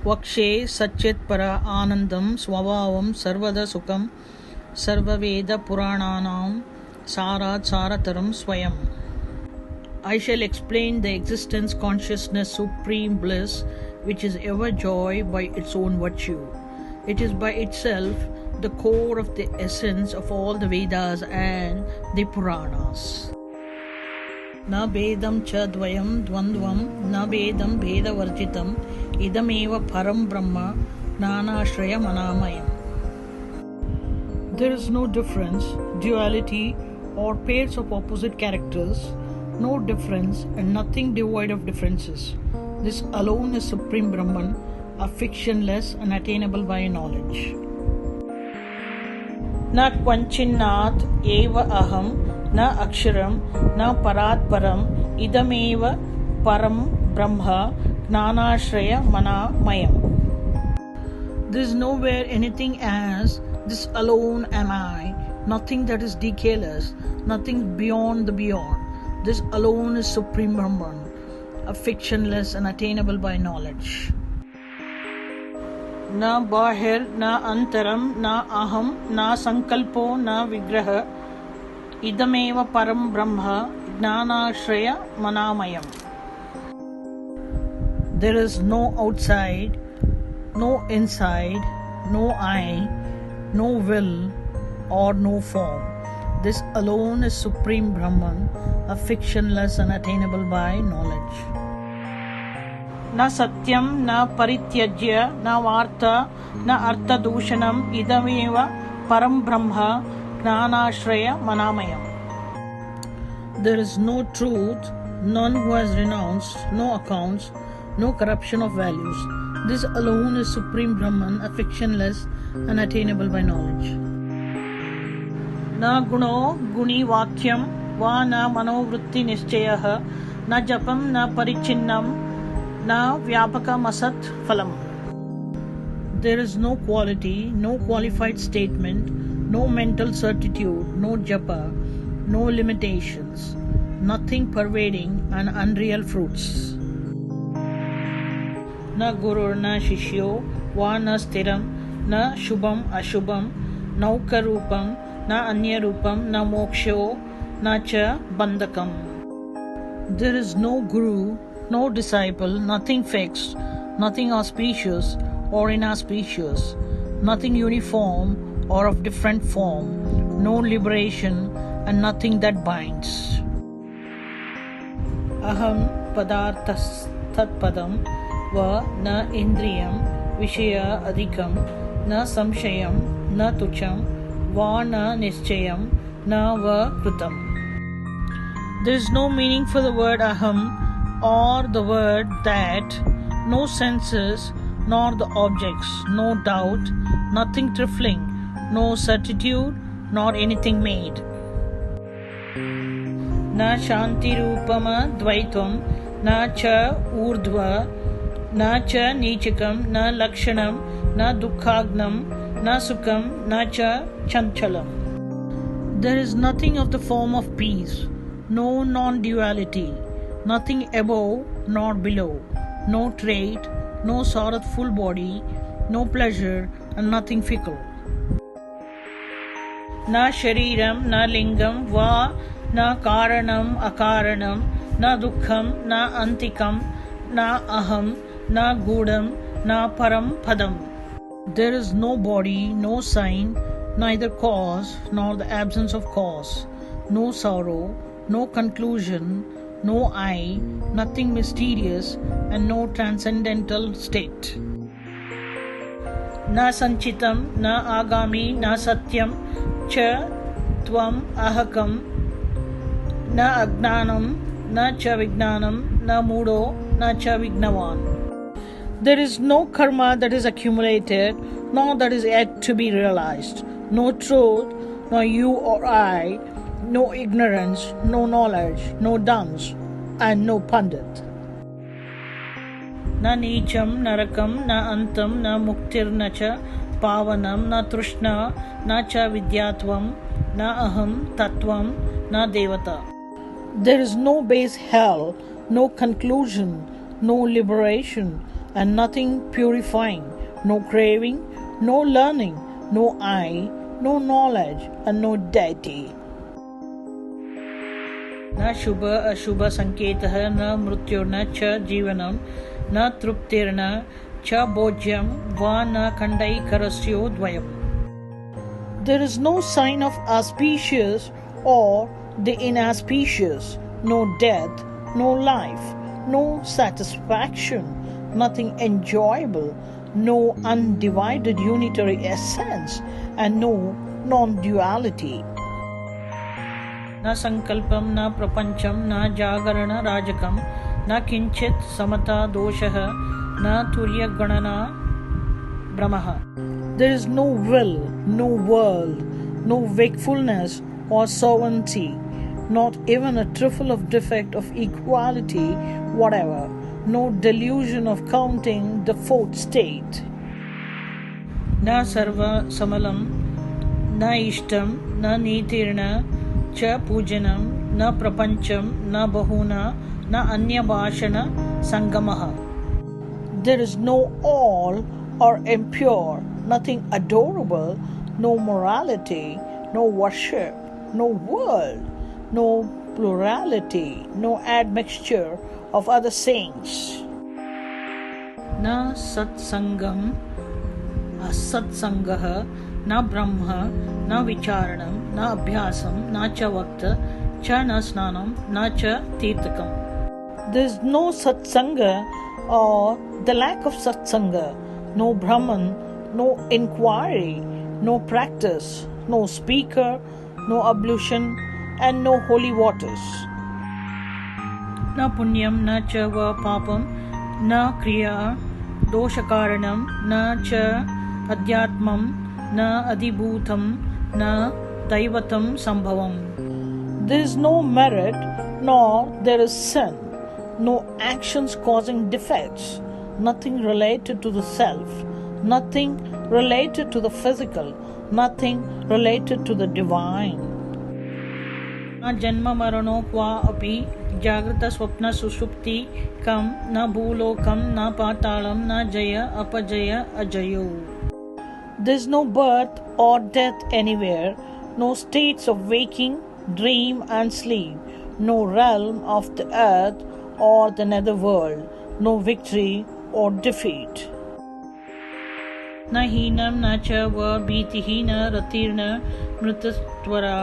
Vakshe Satchitpara Anandam Swabhavam Sarvada Sukham Sarvaveda Purananam Sarat Sarataram Swayam. I shall explain the existence, consciousness, supreme bliss, which is ever joy by its own virtue. It is by itself the core of the essence of all the Vedas and the Puranas. Na bedam cha dvayam dvandvam, na bedam beda varjitam, idameva param brahma, nanashraya manamayam. There is no difference, duality, or pairs of opposite characters, no difference and nothing devoid of differences. This alone is Supreme Brahman, a fictionless and attainable by knowledge. Na kvanchinnat eva aham, na aksharam, na parat param, idameva param brahma, gnanashraya manamayam. There is nowhere anything as this alone am I, nothing that is decayeless, nothing beyond the beyond. This alone is Supreme Brahman, a fictionless and attainable by knowledge. Na bahir, na antaram, na aham, na sankalpo, na vigraha, idameva param brahma, gnanashraya manamayam. There is no outside, no inside, no I, no will, or no form. This alone is Supreme Brahman, a fictionless and attainable by knowledge. Na satyam, na parityajya, na varta, na artha dushanam, idameva param brahma, gnanashraya manamayam. There is no truth, none who has renounced, no accounts, no corruption of values. This alone is Supreme Brahman, a fictionless and attainable by knowledge. Na guno guni vakyam, va na manovritti nischayah, na japam na parichinnam, na vyapakam asat phalam. There is no quality, no qualified statement, no mental certitude, no japa, no limitations, nothing pervading and unreal fruits. Na guru na shishyo, va na stiram, na shubham ashubham, nauka rupam, na anya rupam, na moksho, na cha bandhakam. There is no guru, no disciple, nothing fixed, nothing auspicious or inauspicious, nothing uniform or of different form, no liberation and nothing that binds. Aham padarthas tatpadam va na indriyam vishaya adhikam na samshayam na tucham va na nischayam na va krutam. There is no meaning for the word aham or the word that, no senses nor the objects, no doubt, nothing trifling, no certitude nor anything made. Na shanti rupama dvaitvam, na cha urdhva, na cha nichakam, na lakshanam, na dukhagnam, na sukham, na cha chanchalam. There is nothing of the form of peace, no non-duality, nothing above nor below, no trait, no sorrowful body, no pleasure and nothing fickle. Na shariram, na lingam, va na karanam, akaranam, na dukkham, na antikam, na aham, na gudam, na param padam. There is no body, no sign, neither cause nor the absence of cause, no sorrow, no conclusion, no I, nothing mysterious, and no transcendental state. Na sanchitam, na agami, na satyam, cha tvam ahakam, na agnanam, na cha vignanam, na mudo, na cha vignavan. There is no karma that is accumulated, nor that is yet to be realized, no truth, nor you or I, no ignorance, no knowledge, no dance, and no pandit. Na nicham, narakam, na antam, na muktir, na cha pavanam, na trushna, na cha vidyatvam, na aham, tattvam, na devata. There is no base hell, no conclusion, no liberation, and nothing purifying, no craving, no learning, no I, no knowledge, and no deity. न शुभ अशुभ संकेतः न मृत्युर्न च जीवनं न तृप्तिर्न च भोज्यं वा न खण्डैकरस्योद्वयम्. There is no sign of auspicious or the inauspicious, no death, no life, no satisfaction, nothing enjoyable, no undivided unitary essence, and no non-duality. न संकल्पम न प्रपंचम न जागरण राजकम न किंचित समता दोषः न तुर्य गणना भ्रमः. There is no will, no world, no wakefulness or sovereignty, not even a trifle of defect of equality whatever, no delusion of counting the fourth state. न सर्व समलम न इष्टम न नीतिर्न च पूजनम न प्रपंचम न बहुना न अन्य भाषण संगमः. There is no all or impure, nothing adorable, no morality, no worship, no world, no plurality, no admixture of other saints. न सत्संगम असत्संगः न ब्रह्म न विचारणं न अभ्यासं न च वक्त च न स्नानं न च तीर्थकम्. There is no satsanga or the lack of satsanga, no Brahman, no inquiry, no practice, no speaker, no ablution, and no holy waters. न पुण्यं न च वा पापं न क्रिया दोषकारणं न च अध्यात्मं न अधिभूतं न दैवतं संभवम्. There is no merit nor there is sin, no actions causing defects, nothing related to the self, nothing related to the physical, nothing related to the divine. न जन्म मरणो क्वा अपि जागृत स्वप्न सुषुप्ति कम न भूलोकम न पातालम न जय अपजय अजयो. There is no birth or death anywhere, no states of waking, dream and sleep, no realm of the earth or the netherworld, no victory or defeat. न हीनं न च व भीतिः न रतिर्न मृतस्त्वरा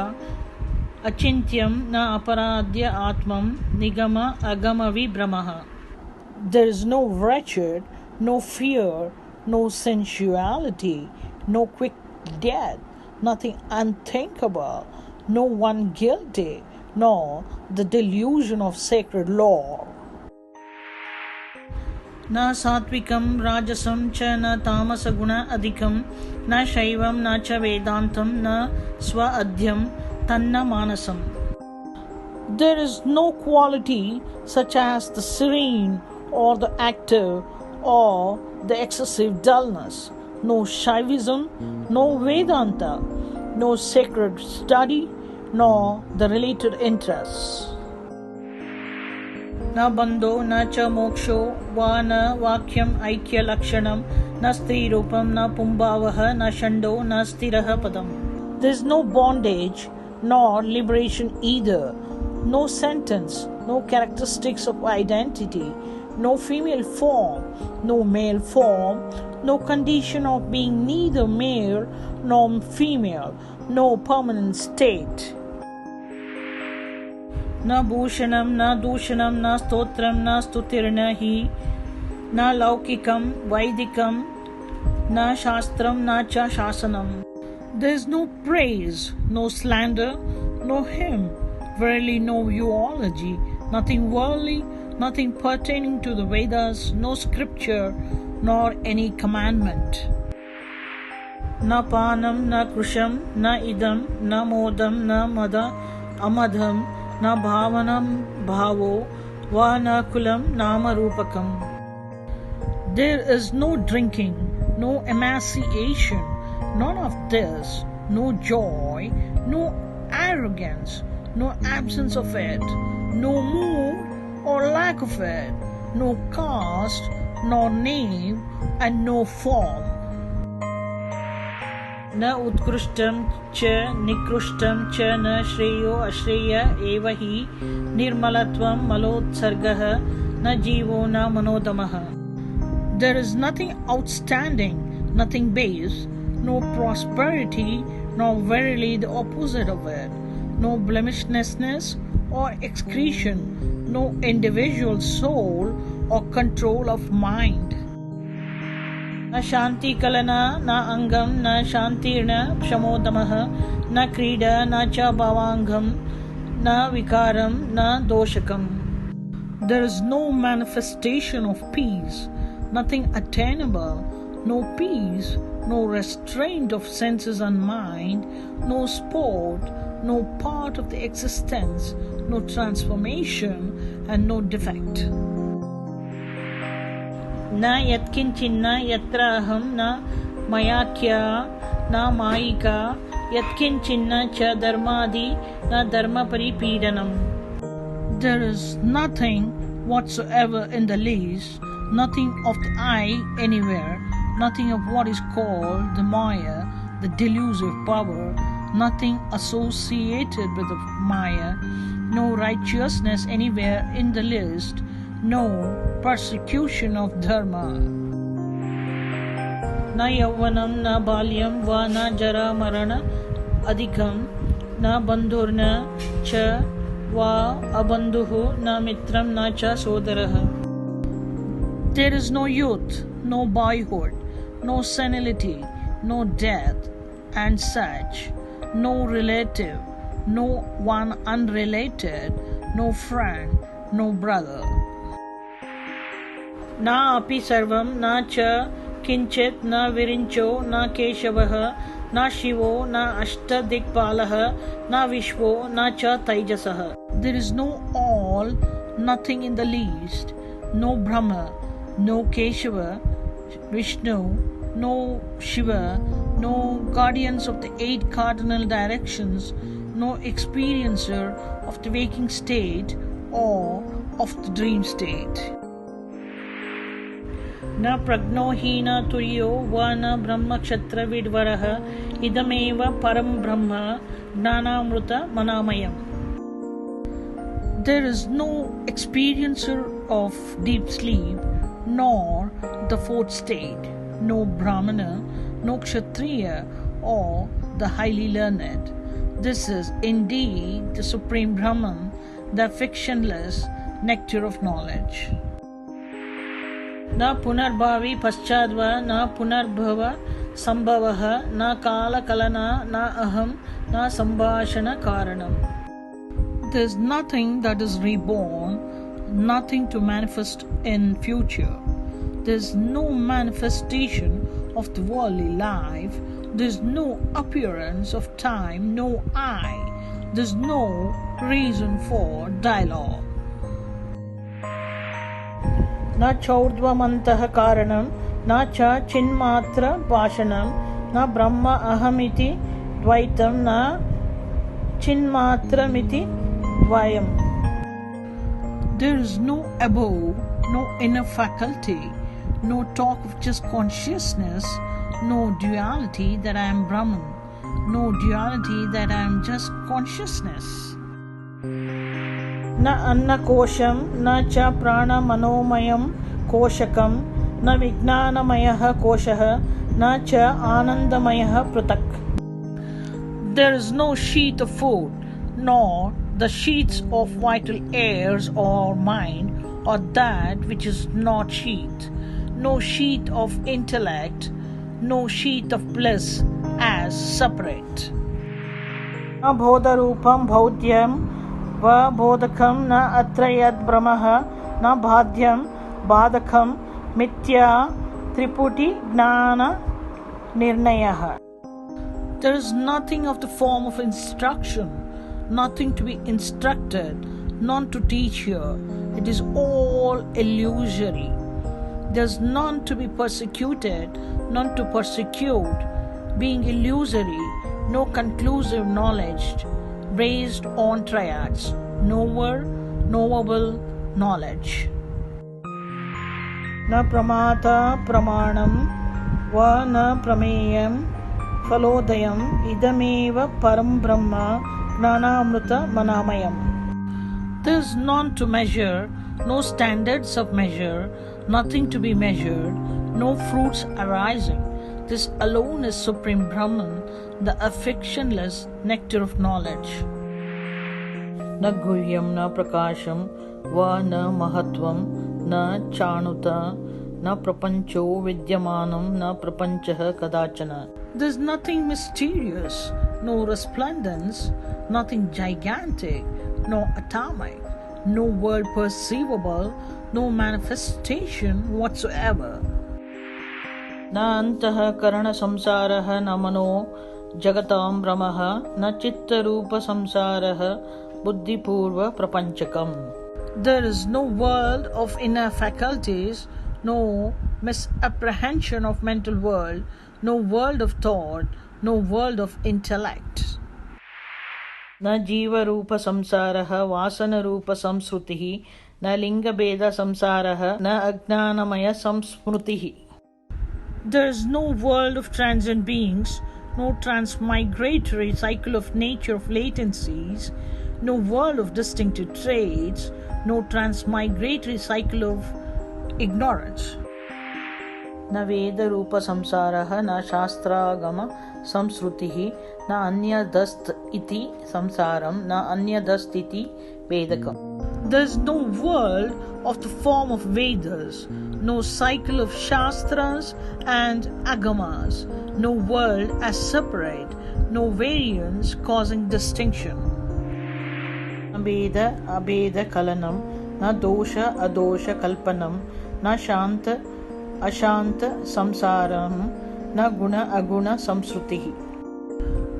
अचिन्त्यं न अपराध्य आत्मं निगम अगमविभ्रमः. There is no wretched, no fear, no sensuality, no quick death, nothing unthinkable, no one guilty, nor the delusion of sacred lore. न सात्विकं राजसं च न तामसगुण अधिकं न शैवं न च वेदान्तं न स्वाध्यं तन्न मानसम्. There is no quality such as the serene or the active or the excessive dullness, no Shaivism, no Vedanta, no sacred study, nor the related interests. न बंधो न च मोक्षो वा न वाक्यम ऐक्य लक्षणम न स्थिरूपम न पुंभावः न षण्डो न स्थिरः पदम. There is no bondage nor liberation either, no sentence, no characteristics of identity, no female form, no male form, no condition of being neither male nor female, no permanent state. न भूषणं न दूषणं न स्तोत्रं न स्तुतिर्न हि न लौकिकं वैदिकं न शास्त्रं न च शासनम्. There is no praise, no slander, no hymn, verily no eulogy, nothing worldly, nothing pertaining to the Vedas, no scripture, nor any commandment. न पानं न कृशं न इदं न मोदं न मद अमधं न भावनं भावो वा न कुलं नाम रूपकम्. There is no drinking, no emaciation, none of this, no joy, no arrogance, no absence of it, no mood or lack of it, no caste, nor name, and no form. न उत्कृष्टं च निकृष्टं च न श्रेयो अश्रेय एव हि निर्मलत्वं मलोत्सर्गः न जीवो न मनोदमः. There is nothing outstanding, nothing base, no prosperity, nor verily the opposite of it, no blemishlessness or excretion, no individual soul or control of mind. न शांति कलना न अंगम न शांतिर्न क्षमोदमः न क्रीडा न च भावांगम न विकारम न दोषकम. There is no manifestation of peace, nothing attainable, no peace, no restraint of senses and mind, no sport, no part of the existence, no transformation, and no defect. न यत्किंचिन्न यत्र अहं न मयाख्या न मायिका यत्किंचिन्न च धर्मादि न धर्मपरिपीडनम्. There is nothing whatsoever in the least, nothing of the I anywhere, nothing of what is called the Maya, the delusive power, nothing associated with the Maya, no righteousness anywhere in the list, no persecution of dharma. न यौवनं न बाल्यं वा न जरा मरण अधिकं न बन्धुर्न च वा अबन्धुः न मित्रं न च सोदरः. There is no youth, no boyhood, no senility, no death, and such, no relative, no one unrelated, no friend, no brother. न अपि सर्वं न च किंचित् न विरिञ्चो न केशवः न शिवो न अष्टदिक्पालः न विश्वो न च तैजसः. There is no all, nothing in the least, no Brahma, no Keshava, Vishnu, no Shiva, no guardians of the 8 cardinal directions, no experiencer of the waking state or of the dream state. न प्रज्ञो हि न तुर्यो वा न ब्रह्मक्षत्रविड्वरः इदमेव परं ब्रह्म ज्ञानामृत मनामयम्. There is no experiencer of deep sleep, nor the 4th state, no Brahmana, no Kshatriya, or the highly learned. This is indeed the Supreme Brahman, the fictionless nectar of knowledge. न पुनर्भावी पश्चाद्वा न पुनर्भव संभवः न कालकलना न अहं न संभाषण कारणम्. There is nothing that is reborn, nothing to manifest in future. There is no manifestation of the worldly life. There is no appearance of time, no I. There is no reason for dialogue. न चौर्ध्वमन्तः कारणं न च चिन्मात्र भाषणं न ब्रह्म अहमिति द्वैतं न चिन्मात्रमिति द्वयम्. There is no above, no inner faculty, no talk of just consciousness, no duality that I am Brahman, no duality that I am just consciousness. न अन्नकोशं न च प्राणमनोमयं कोशकं न विज्ञानमयः कोशः न च आनन्दमयः पृथक्. There is no sheath of food, nor the sheaths of vital airs or mind, or that which is not sheath, no sheath of intellect, no sheath of bliss as separate. न बोधरूपं भौद्यं व बोधकं न अत्र यद् ब्रह्मः न बाध्यं बाधकं मिथ्या त्रिपुटी ज्ञान निर्णयः. There is nothing of the form of instruction, nothing to be instructed, none to teach here. It is all illusory. There is none to be persecuted, none to persecute, being illusory, no conclusive knowledge based on triads, knower, knowable, knowledge. न प्रमाता प्रमाणं वा न प्रमेयं फलोदयम् इदमेव परं ब्रह्म ज्ञानामृतमनामयम्. There is none to measure, no standards of measure, nothing to be measured, no fruits arising. This alone is Supreme Brahman, the affectionless nectar of knowledge. न गुह्यं न प्रकाशं वा न महत्त्वं न चाणुता न प्रपञ्चो विद्यमानं न प्रपञ्चः कदाचन. There is nothing mysterious, no resplendence, nothing gigantic, no atomic, no world perceivable, no manifestation whatsoever. न अन्तः करण संसारः न मनो जगतां भ्रमः न चित्तरूप संसारः बुद्धिपूर्व प्रपञ्चकम्. There is no world of inner faculties, no misapprehension of mental world, no world of thought, no world of intellect. न जीवरूप संसारः वासनरूप संस्कृतिः न लिङ्गभेद संसारः न अज्ञानमय संस्मृतिः. There is no world of transient beings, no transmigratory cycle of nature of latencies, no world of distinctive traits, no transmigratory cycle of ignorance. न वेदरूप संसारः न शास्त्रागम संस्कृतिः न अन्यदस्त इति संसारं न अन्यदस्त इति वेदकम्. There is no world of the form of Vedas, no cycle of Shastras and Agamas, no world as separate, no variance causing distinction. Abeda abeda kalanam, na dosha adosha kalpanam, na shanta ashanta samsaram, na guna aguna samsrutihi.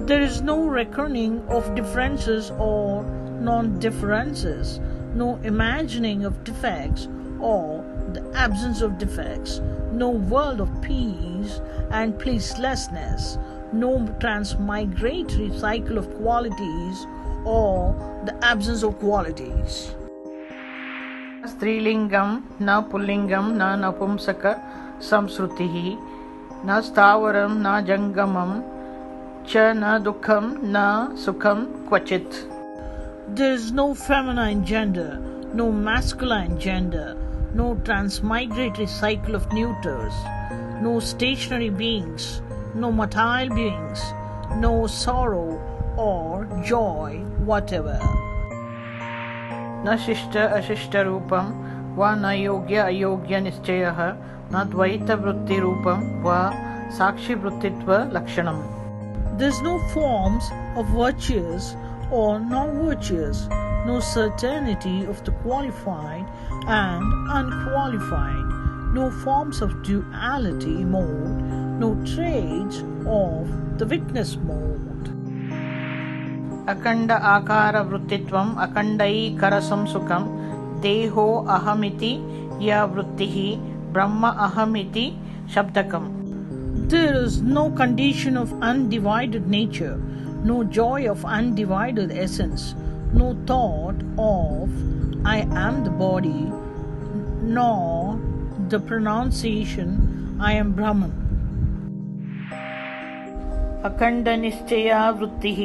There is no reckoning of differences or non-differences, no imagining of defects or the absence of defects, no world of peace and peacelessness, no transmigratory cycle of qualities or the absence of qualities. Strilingam na pullingam na napumsaka samsrutihi na stavaram na jangamam cha na dukham na sukham kvachit. There is no feminine gender, no masculine gender, no transmigratory cycle of neuters, no stationary beings, no motile beings, no sorrow or joy whatever. न शिष्ट अशिष्ट रूपं वा न योग्य अयोग्य निश्चयः न द्वैत वृत्ति रूपं वा साक्षी वृत्तित्व लक्षणम्. There is no forms of virtuous or non-virtuous, no certainty of the qualified and unqualified, no forms of duality mode, no traits of the witness mode. अखंड आकार वृत्तित्वम् अखंडैकरसं सुखं देहो अहमिति या वृत्तिः ब्रह्म अहमिति शब्दकम्. There is no condition of undivided nature, no joy of undivided essence, no thought of I am the body, nor the pronunciation I am Brahman. अखंड निश्चया वृत्तिः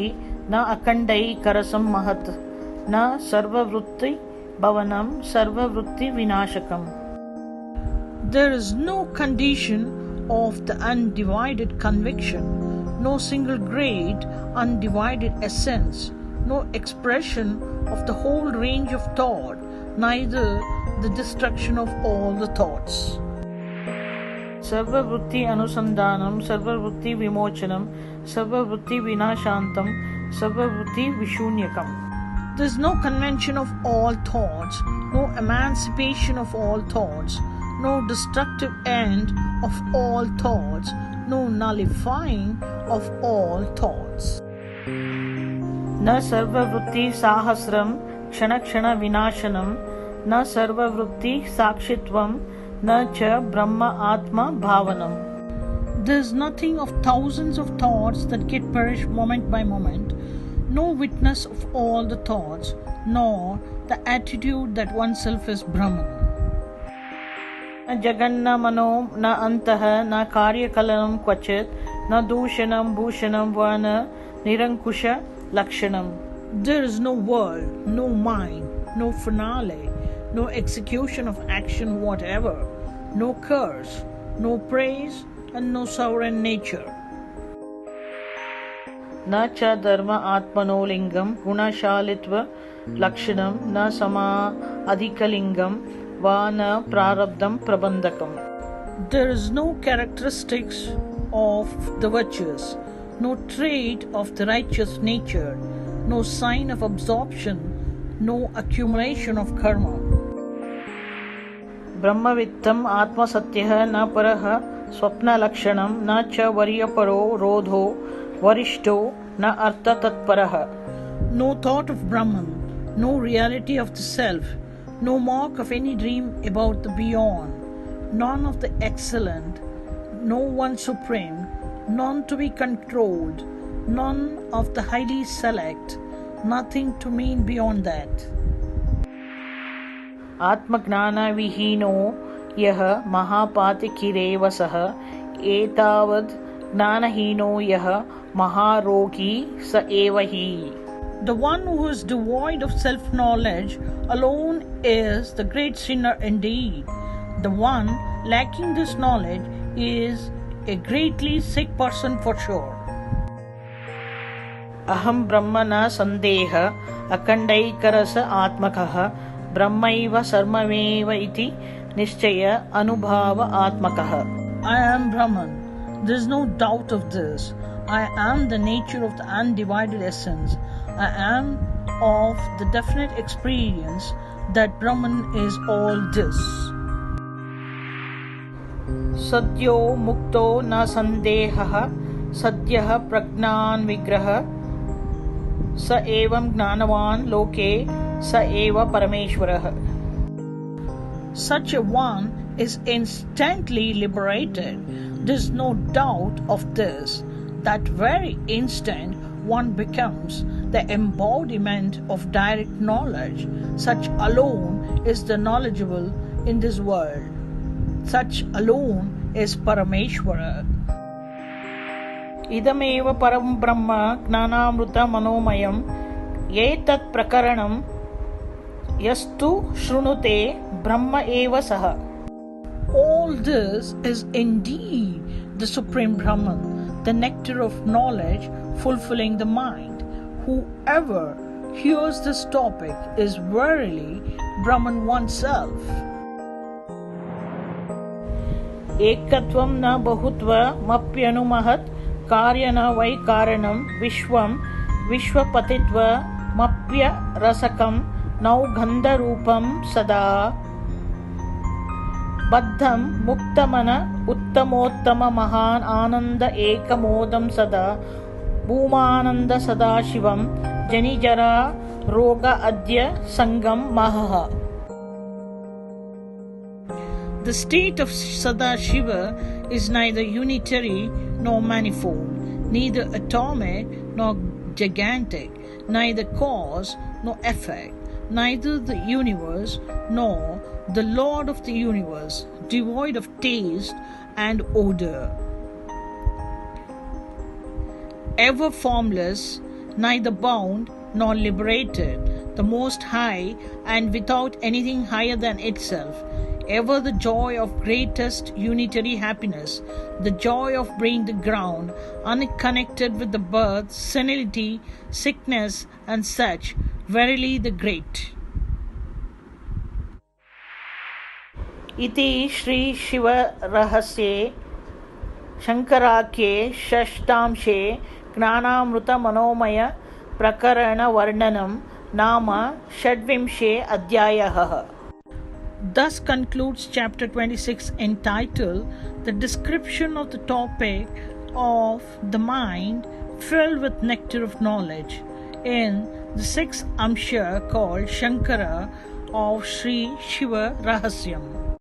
न अखंडैकरसं महत् न सर्ववृत्ति भवनं सर्ववृत्ति विनाशकम्. There is no condition of the undivided conviction, no single great undivided essence, no expression of the whole range of thought, neither the destruction of all the thoughts. सर्ववृत्ति अनुसंधानम सर्ववृत्ति विमोचनम सर्ववृत्ति विनाशांतम सर्ववृत्ति विशून्यकम. There is no convention of all thoughts, no emancipation of all thoughts, no destructive end of all thoughts, no nullifying of all thoughts. न सर्ववृत्ति साहस्रम क्षण क्षण विनाशनम न सर्ववृत्ति साक्षित्वम न च ब्रह्म आत्मा भावनम. There is nothing of thousands of thoughts that get perished moment by moment, no witness of all the thoughts, nor the attitude that oneself is Brahman. जगन्न मनो न अन्तः न कार्यकलनं क्वचित् न दूषणं भूषणं वा न निरङ्कुश लक्षणम्. There is no world, no mind, no finale, no execution of action whatever, no curse, no praise, and no sovereign nature. न च धर्म आत्मनो लिंगम गुणशालित्व लक्षणम न समा अधिकलिंगम वा न प्रारब्धम प्रबंधकम. There is no characteristics of the virtuous, no trait of the righteous nature, no sign of absorption, no accumulation of karma. ब्रह्मवित्तम आत्मसत्यः न परः स्वप्नलक्षणं न च वर्यपरो रोधो वरिष्ठो न अर्थतत्परः. No thought of Brahman, no reality of the self, no mark of any dream about the beyond, none of the excellent, no one supreme, none to be controlled, none of the highly select, nothing to mean beyond that. आत्मज्ञान विहीनो यः महापातकिरेव सः एतावद् ज्ञानहीनो यः महारोगी स एव हि. The one who is devoid of self-knowledge alone is the great sinner indeed. The one lacking this knowledge is a greatly sick person for sure. Aham brahma na sandeha akandaikarasa atmakah ब्रह्मैव सर्वमेव इति निश्चय अनुभव आत्मकः. I am Brahman. There is no doubt of this. I am the nature of the undivided essence. I am of the definite experience that Brahman is all this. Sadyo mukto na sandehah sadyah prajnan vigrah sa evam gnanavan loke स एव परमेश्वरः. Such a one is instantly liberated. There is no doubt of this. That very instant one becomes the embodiment of direct knowledge. Such alone is the knowledgeable in this world. Such alone is Parameshwara. Idameva param brahma gnanamruta manomayam etat prakaranam yastu shrunute brahma eva saha. All this is indeed the Supreme Brahman, the nectar of knowledge fulfilling the mind. Whoever hears this topic is verily Brahman oneself. Ekatvam na bahutva mapyanumahat karyana vai karanam vishvam vishwapatitva mapya rasakam नौ गंधरूपम सदा बद्धम मुक्तमन उत्तमोत्तम महान आनंद एकमोदम सदा भूमानंद सदा शिवम जनिजरा रोग अद्य संगम महः. The state of Sadashiva is neither unitary nor manifold, neither atomic nor gigantic, neither cause nor effect, neither the universe nor the Lord of the universe, devoid of taste and odor. Ever formless, neither bound nor liberated, the Most High and without anything higher than itself, ever the joy of greatest unitary happiness, the joy of being the ground, unconnected with the birth, senility, sickness, and such, verily the great. इति श्री शिव रहस्ये शंकराख्ये षष्ठांशे ज्ञानामृत मनोमय प्रकरण वर्णनम नाम षड्विंशे अध्यायः. Thus concludes chapter 26 entitled The Description of the Topic of the Mind Filled with Nectar of Knowledge in the sixth Amsha called Shankara of Sri Shiva Rahasyam.